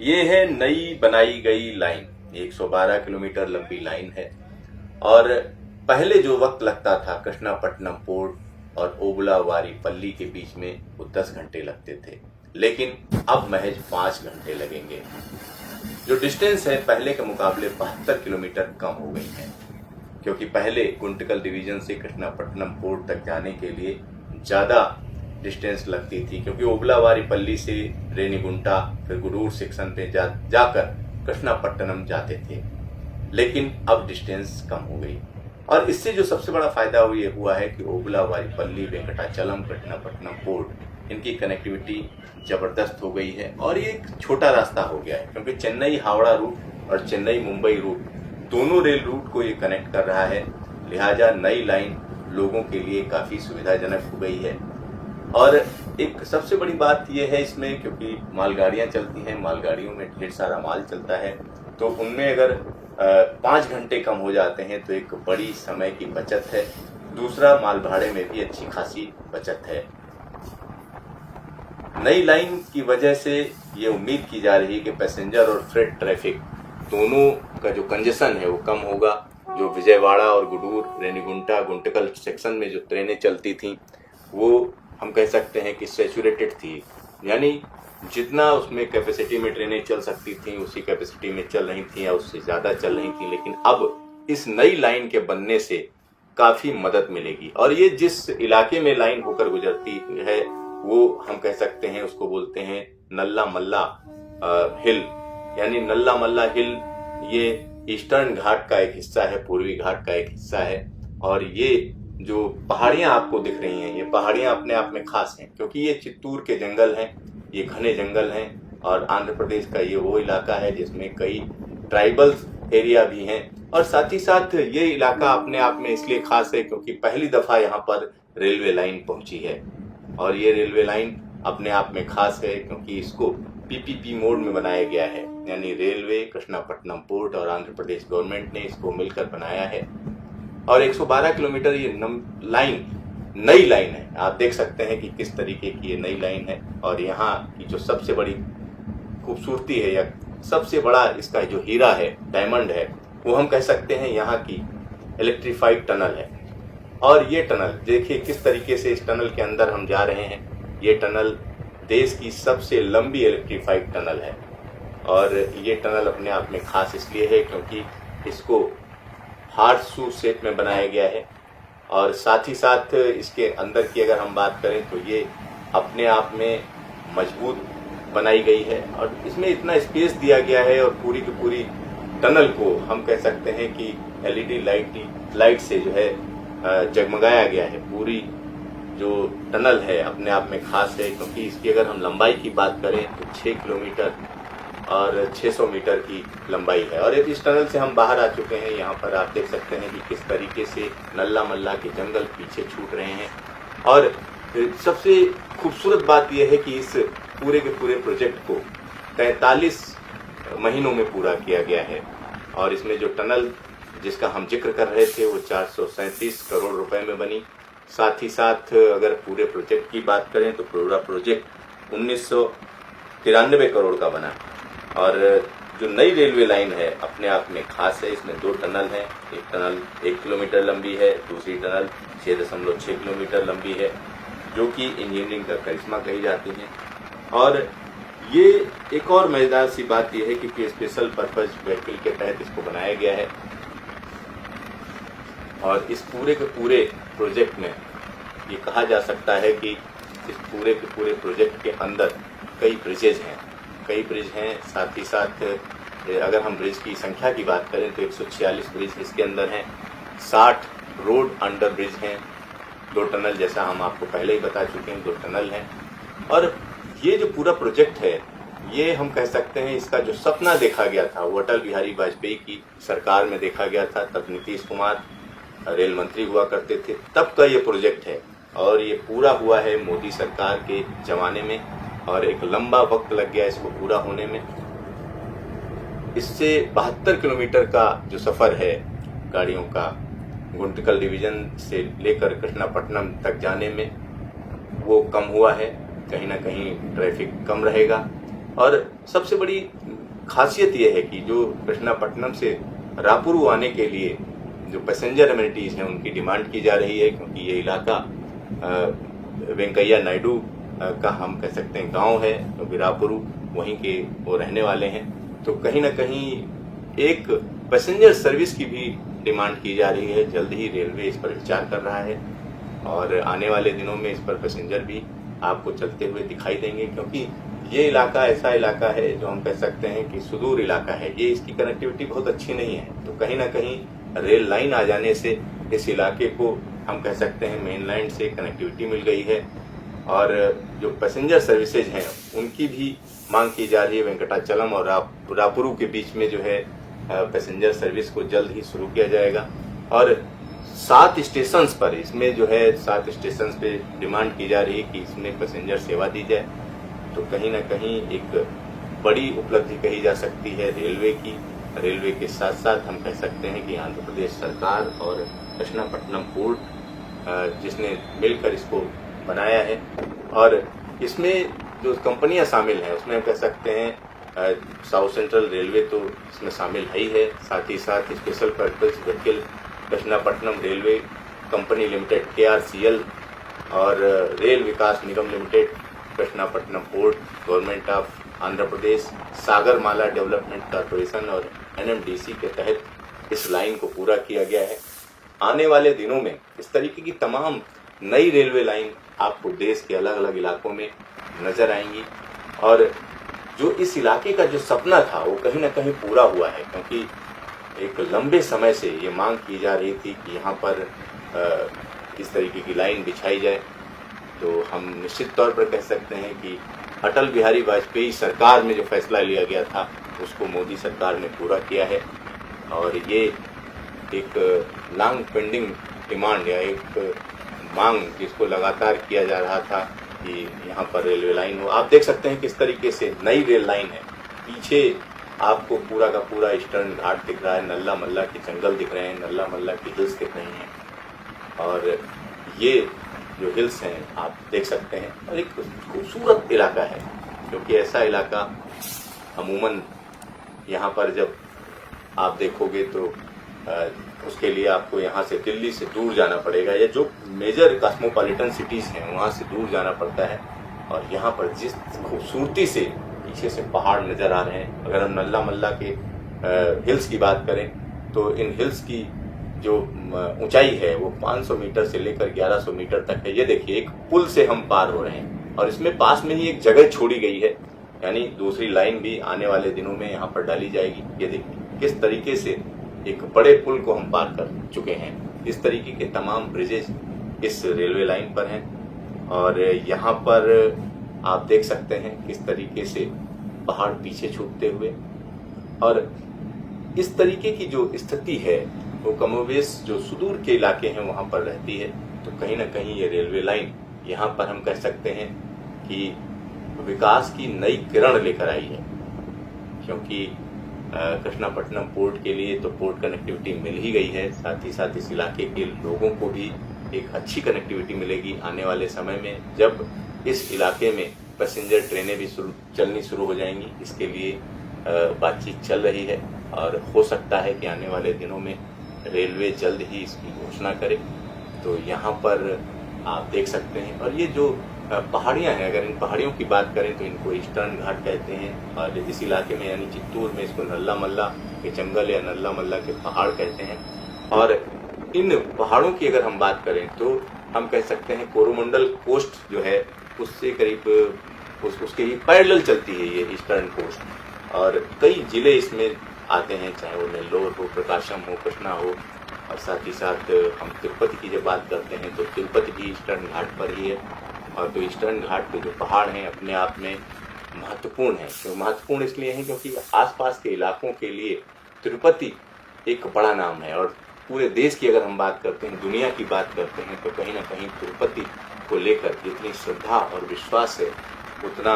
ये है नई बनाई गई लाइन, 112 किलोमीटर लंबी लाइन है। और पहले जो वक्त लगता था कृष्णापट्टनम पोर्ट और ओबुलावारीपल्ली के बीच में, वो 10 घंटे लगते थे, लेकिन अब महज 5 घंटे लगेंगे। जो डिस्टेंस है पहले के मुकाबले 72 किलोमीटर कम हो गई है, क्योंकि पहले गुंटकल डिवीजन से कृष्णापट्टनम पोर्ट तक जाने के लिए ज़्यादा डिस्टेंस लगती थी, क्योंकि ओबुलावारीपल्ली से रेनीगुंटा फिर गुडूर सेक्शन पे जाकर कृष्णापट्टनम जाते थे, लेकिन अब डिस्टेंस कम हो गई। और इससे जो सबसे बड़ा फायदा हुआ है कि ओबुलावारीपल्ली, वेंकटाचलम, कृष्णापट्टनम पोर्ट, इनकी कनेक्टिविटी जबरदस्त हो गई है। और ये एक छोटा रास्ता हो गया है, क्योंकि चेन्नई हावड़ा रूट और चेन्नई मुंबई रूट, दोनों रेल रूट को ये कनेक्ट कर रहा है। लिहाजा नई लाइन लोगों के लिए काफी सुविधाजनक हो गई है। और एक सबसे बड़ी बात यह है इसमें, क्योंकि मालगाड़ियां चलती हैं, मालगाड़ियों में ढेर सारा माल चलता है, तो उनमें अगर 5 घंटे कम हो जाते हैं तो एक बड़ी समय की बचत है। दूसरा, माल भाड़े में भी अच्छी खासी बचत है। नई लाइन की वजह से ये उम्मीद की जा रही है कि पैसेंजर और फ्रेट ट्रैफिक दोनों का जो कंजेशन है वो कम होगा। जो विजयवाड़ा और गुडूर, रेनीगुंटा, गुंटकल सेक्शन में जो ट्रेनें चलती थी, वो हम कह सकते हैं कि सैचुरेटेड थी, यानी जितना उसमें कैपेसिटी में ट्रेनें चल सकती थी उसी कैपेसिटी में चल रही थी या उससे ज़्यादा चल रही थी। लेकिन अब इस नई लाइन के बनने से काफ़ी मदद मिलेगी। और ये जिस इलाके में लाइन होकर गुजरती है वो हम कह सकते हैं, उसको बोलते हैं नल्ला मल्ला हिल, यानी नल्ला मल्ला हिल ये ईस्टर्न घाट का एक हिस्सा है, पूर्वी घाट का एक हिस्सा है। और ये जो पहाड़ियां आपको दिख रही हैं, ये पहाड़ियां अपने आप में खास हैं, क्योंकि ये चित्तूर के जंगल हैं, ये घने जंगल हैं। और आंध्र प्रदेश का ये वो इलाका है जिसमें कई ट्राइबल एरिया भी हैं। और साथ ही साथ ये इलाका अपने आप में इसलिए खास है क्योंकि पहली दफा यहाँ पर रेलवे लाइन पहुंची है। और ये रेलवे लाइन अपने आप में खास है क्योंकि इसको पीपीपी मोड में बनाया गया है, यानी रेलवे, कृष्णापट्टनम पोर्ट और आंध्र प्रदेश गवर्नमेंट ने इसको मिलकर बनाया है। और 112 किलोमीटर ये नई लाइन है। आप देख सकते हैं कि किस तरीके की ये नई लाइन है। और यहाँ की जो सबसे बड़ी खूबसूरती है, या सबसे बड़ा इसका जो हीरा है, डायमंड है, वो हम कह सकते हैं यहाँ की इलेक्ट्रीफाइड टनल है। और ये टनल देखिए किस तरीके से इस टनल के अंदर हम जा रहे हैं। ये टनल देश की सबसे लंबी इलेक्ट्रीफाइड टनल है। और ये टनल अपने आप में खास इसलिए है क्योंकि इसको हार्ट शू शेप में बनाया गया है। और साथ ही साथ इसके अंदर की अगर हम बात करें तो ये अपने आप में मजबूत बनाई गई है और इसमें इतना स्पेस दिया गया है। और पूरी की पूरी टनल को हम कह सकते हैं कि एलईडी लाइट से जो है जगमगाया गया है। पूरी जो टनल है अपने आप में खास है क्योंकि इसकी अगर हम लंबाई की बात करें तो 6 किलोमीटर और 600 मीटर की लंबाई है। और इस टनल से हम बाहर आ चुके हैं। यहाँ पर आप देख सकते हैं कि किस तरीके से नल्ला मल्ला के जंगल पीछे छूट रहे हैं। और सबसे खूबसूरत बात यह है कि इस पूरे के पूरे प्रोजेक्ट को 43 महीनों में पूरा किया गया है। और इसमें जो टनल जिसका हम जिक्र कर रहे थे वो 437 करोड़ रुपए में बनी। साथ ही साथ अगर पूरे प्रोजेक्ट की बात करें तो पूरा प्रोजेक्ट 1993 करोड़ का बना। और जो नई रेलवे लाइन है अपने आप में खास है। इसमें 2 टनल हैं। एक टनल 1 किलोमीटर लंबी है, दूसरी टनल 6.6 किलोमीटर लंबी है, जो कि इंजीनियरिंग का करिश्मा कही जाती है। और ये एक और मजेदार सी बात यह है कि स्पेशल पर्पज व्हीकल के तहत इसको बनाया गया है। और इस पूरे के पूरे प्रोजेक्ट में ये कहा जा सकता है कि इस पूरे के पूरे प्रोजेक्ट के अंदर कई ब्रिजेज हैं। साथ ही साथ अगर हम ब्रिज की संख्या की बात करें तो 146 ब्रिज इसके अंदर हैं। 60 रोड अंडर ब्रिज हैं। 2 टनल, जैसा हम आपको पहले ही बता चुके हैं, 2 टनल हैं। और ये जो पूरा प्रोजेक्ट है ये हम कह सकते हैं इसका जो सपना देखा गया था वो अटल बिहारी वाजपेयी की सरकार में देखा गया था। तब नीतीश कुमार रेल मंत्री हुआ करते थे, तब का ये प्रोजेक्ट है। और ये पूरा हुआ है मोदी सरकार के जमाने में और एक लंबा वक्त लग गया इसको पूरा होने में। इससे 72 किलोमीटर का जो सफ़र है गाड़ियों का गुंटकल डिवीजन से लेकर कृष्णापट्टनम तक जाने में वो कम हुआ है। कहीं ना कहीं ट्रैफिक कम रहेगा। और सबसे बड़ी खासियत यह है कि जो कृष्णापट्टनम से रायपुर आने के लिए जो पैसेंजर एमिनिटीज हैं उनकी डिमांड की जा रही है, क्योंकि ये इलाका वेंकैया नायडू का हम कह सकते हैं गांव है, क्योंकि रायपुर वहीं के वो रहने वाले हैं। तो कहीं ना कहीं एक पैसेंजर सर्विस की भी डिमांड की जा रही है। जल्द ही रेलवे इस पर विचार कर रहा है और आने वाले दिनों में इस पर पैसेंजर भी आपको चलते हुए दिखाई देंगे, क्योंकि ये इलाका ऐसा इलाका है जो हम कह सकते हैं कि सुदूर इलाका है। ये इसकी कनेक्टिविटी बहुत अच्छी नहीं है, तो कहीं ना कहीं रेल लाइन आ जाने से इस इलाके को हम कह सकते हैं मेन लाइन से कनेक्टिविटी मिल गई है। और जो पैसेंजर सर्विसेज हैं उनकी भी मांग की जा रही है। वेंकटाचलम और रायपुर के बीच में जो है पैसेंजर सर्विस को जल्द ही शुरू किया जाएगा। और 7 स्टेशन पर इसमें जो है 7 स्टेशन पे डिमांड की जा रही है कि इसमें पैसेंजर सेवा दी जाए। तो कहीं ना कहीं एक बड़ी उपलब्धि कही जा सकती है रेलवे की। रेलवे के साथ साथ हम कह सकते हैं कि आंध्र प्रदेश सरकार और कृष्णापट्टनम पोर्ट जिसने मिलकर इसको बनाया है, और इसमें जो कंपनियां शामिल हैं उसमें हम कह सकते हैं साउथ सेंट्रल रेलवे तो इसमें शामिल है ही है, साथ ही साथ special purpose vehicle Krishnapatnam railway company limited KRCL और rail Vikas Nigam limited, Krishnapatnam port, government of Andhra Pradesh, Sagarmala development corporation और NMDC के तहत इस लाइन को पूरा किया गया है। आने वाले दिनों में इस तरीके की तमाम नई रेलवे लाइन आपको देश के अलग अलग इलाकों में नजर आएंगी, और जो इस इलाके का जो सपना था वो कहीं ना कहीं पूरा हुआ है, क्योंकि एक लंबे समय से ये मांग की जा रही थी कि यहाँ पर इस तरीके की लाइन बिछाई जाए। तो हम निश्चित तौर पर कह सकते हैं कि अटल बिहारी वाजपेयी सरकार में जो फैसला लिया गया था उसको मोदी सरकार ने पूरा किया है, और ये एक लॉन्ग पेंडिंग डिमांड या एक मांग जिसको लगातार किया जा रहा था कि यहाँ पर रेलवे लाइन हो। आप देख सकते हैं किस तरीके से नई रेल लाइन है। पीछे आपको पूरा का पूरा ईस्टर्न घाट दिख रहा है, नल्ला मल्ला के जंगल दिख रहे हैं, नल्ला मल्ला की हिल्स दिख रही हैं, और ये जो हिल्स हैं आप देख सकते हैं। और एक खूबसूरत इलाका है, क्योंकि ऐसा इलाका अमूमन यहाँ पर जब आप देखोगे तो उसके लिए आपको यहाँ से दिल्ली से दूर जाना पड़ेगा, या जो मेजर कॉस्मोपॉलिटन सिटीज हैं वहाँ से दूर जाना पड़ता है। और यहाँ पर जिस खूबसूरती से पीछे से पहाड़ नजर आ रहे हैं, अगर हम नल्ला मल्ला के हिल्स की बात करें तो इन हिल्स की जो ऊंचाई है वो 500 मीटर से लेकर 1100 मीटर तक है। ये देखिए एक पुल से हम पार हो रहे हैं, और इसमें पास में ही एक जगह छोड़ी गई है, यानी दूसरी लाइन भी आने वाले दिनों में यहाँ पर डाली जाएगी। ये देखिए किस तरीके से एक बड़े पुल को हम पार कर चुके हैं। इस तरीके के तमाम ब्रिजेज इस रेलवे लाइन पर हैं, और यहाँ पर आप देख सकते हैं किस तरीके से पहाड़ पीछे छूटते हुए, और इस तरीके की जो स्थिति है वो कमोबेश जो सुदूर के इलाके हैं वहां पर रहती है। तो कहीं ना कहीं ये रेलवे लाइन यहाँ पर हम कह सकते हैं कि विकास की नई किरण लेकर आई है, क्योंकि कृष्णापट्टनम पोर्ट के लिए तो पोर्ट कनेक्टिविटी मिल ही गई है, साथ ही साथ इस इलाके के लोगों को भी एक अच्छी कनेक्टिविटी मिलेगी आने वाले समय में, जब इस इलाके में पैसेंजर ट्रेनें भी चलनी शुरू हो जाएंगी। इसके लिए बातचीत चल रही है, और हो सकता है कि आने वाले दिनों में रेलवे जल्द ही इसकी घोषणा करे। तो यहाँ पर आप देख सकते हैं, और ये जो पहाड़ियाँ हैं, अगर इन पहाड़ियों की बात करें तो इनको ईस्टर्न घाट कहते हैं, और इस इलाके में यानी चित्तूर में इसको नल्ला मल्ला के जंगल या नल्ला मल्ला के पहाड़ कहते हैं। और इन पहाड़ों की अगर हम बात करें तो हम कह सकते हैं कोरोमंडल कोस्ट जो है उससे करीब उसके ही पैरेलल चलती है ये ईस्टर्न कोस्ट, और कई जिले इसमें आते हैं, चाहे वो नेल्लोर हो, प्रकाशम हो, कृष्णा हो, और साथ ही साथ हम तिरुपति की जब बात करते हैं तो तिरुपति भी ईस्टर्न घाट पर ही है। और तो ईस्टर्न घाट के जो पहाड़ हैं अपने आप में महत्वपूर्ण हैं। तो महत्वपूर्ण इसलिए हैं क्योंकि आसपास के इलाकों के लिए तिरुपति एक बड़ा नाम है, और पूरे देश की अगर हम बात करते हैं, दुनिया की बात करते हैं, तो कहीं ना कहीं तिरुपति को लेकर जितनी श्रद्धा और विश्वास है उतना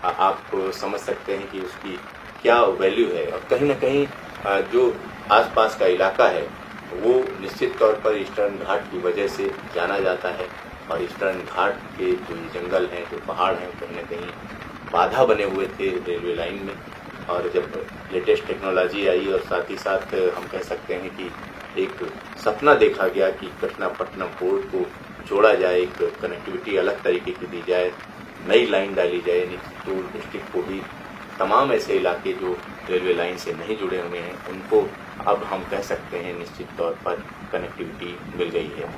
आप समझ सकते हैं कि उसकी क्या वैल्यू है। और कहीं ना कहीं जो आसपास का इलाका है वो निश्चित तौर पर ईस्टर्न घाट की वजह से जाना जाता है, और ईस्टर्न घाट के जो जंगल हैं, जो पहाड़ हैं, कहीं ना कहीं बाधा बने हुए थे रेलवे लाइन में। और जब लेटेस्ट टेक्नोलॉजी आई और साथ ही साथ हम कह सकते हैं कि एक सपना देखा गया कि कृष्णापट्टनम पोर्ट को जोड़ा जाए, एक कनेक्टिविटी अलग तरीके की दी जाए, नई लाइन डाली जाए, चित्तूर डिस्ट्रिक्ट को भी तमाम ऐसे इलाके जो रेलवे लाइन से नहीं जुड़े हुए हैं उनको अब हम कह सकते हैं निश्चित तौर पर कनेक्टिविटी मिल गई है।